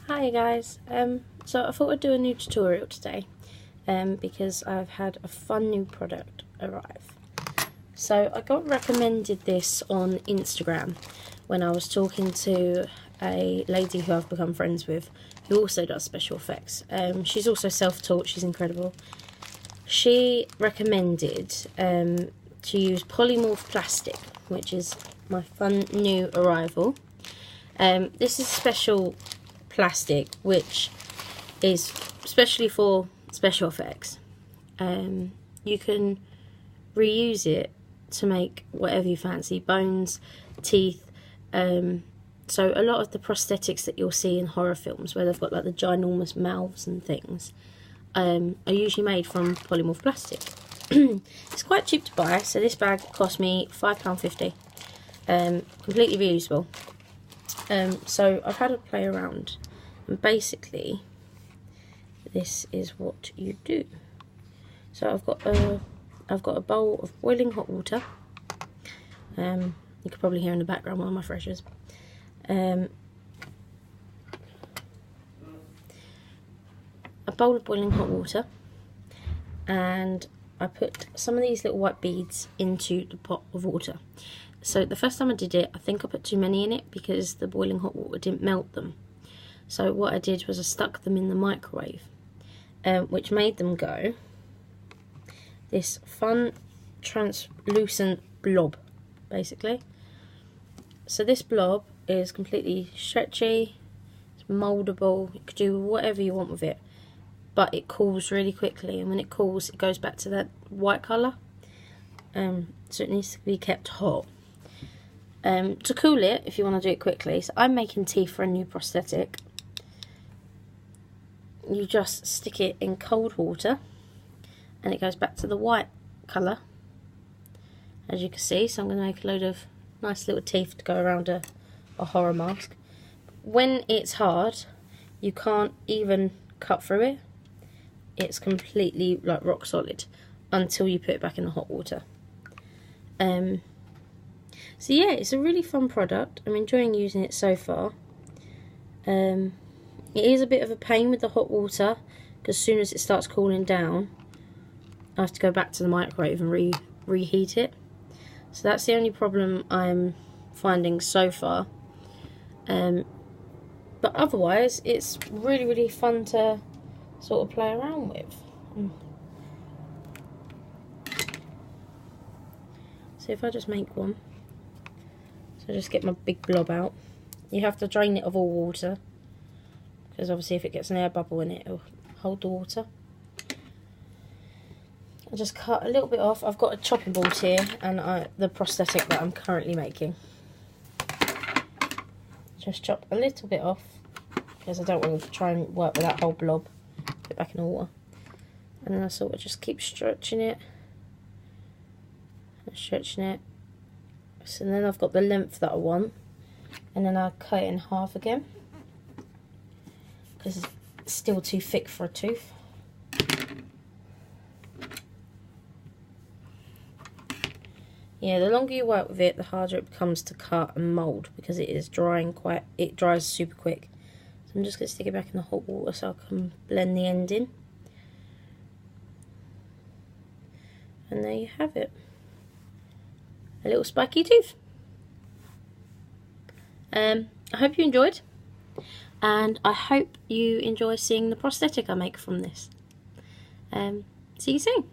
Hi guys, so I thought I'd do a new tutorial today because I've had a fun new product arrive. So I got recommended this on Instagram when I was talking to a lady who I've become friends with who also does special effects. She's also self-taught, she's incredible. She recommended to use Polymorph plastic, which is my fun new arrival. This is special plastic which is especially for special effects. You can reuse it to make whatever you fancy, bones, teeth. So a lot of the prosthetics that you'll see in horror films where they've got like the ginormous mouths and things are usually made from polymorph plastic. It's quite cheap to buy, so this bag cost me £5.50, completely reusable. So I've had a play around, and basically this is what you do. So I've got a bowl of boiling hot water. You can probably hear in the background one of my freshers. A bowl of boiling hot water, and I put some of these little white beads into the pot of water. So the first time I did it, I think I put too many in it because the boiling hot water didn't melt them. So what I did was I stuck them in the microwave, which made them go this fun translucent blob, basically. So this blob is completely stretchy, it's mouldable, you could do whatever you want with it, but it cools really quickly, and when it cools it goes back to that white colour. So it needs to be kept hot. To cool it, if you want to do it quickly, so I'm making teeth for a new prosthetic. You just stick it in cold water and it goes back to the white colour, as you can see. So I'm going to make a load of nice little teeth to go around a horror mask. When it's hard, you can't even cut through it. It's completely like rock solid until you put it back in the hot water. So yeah, it's a really fun product. I'm enjoying using it so far. It is a bit of a pain with the hot water, because as soon as it starts cooling down, I have to go back to the microwave and reheat it. So that's the only problem I'm finding so far. But otherwise, it's really fun to sort of play around with. So if I just make one, so just get my big blob out. You have to drain it of all water, because obviously if it gets an air bubble in it, it'll hold the water. I just cut a little bit off. I've got a chopping board here and the prosthetic that I'm currently making. Just chop a little bit off because I don't want to try and work with that whole blob. Put it back in the water. And then I sort of just keep stretching it. And stretching it. So then I've got the length that I want. And then I'll cut it in half again, because it's still too thick for a tooth. Yeah, the longer you work with it, the harder it becomes to cut and mould, because it is drying it dries super quick. So I'm just going to stick it back in the hot water so I can blend the end in. And there you have it. A little spiky tooth. I hope you enjoyed, and I hope you enjoy seeing the prosthetic I make from this. See you soon.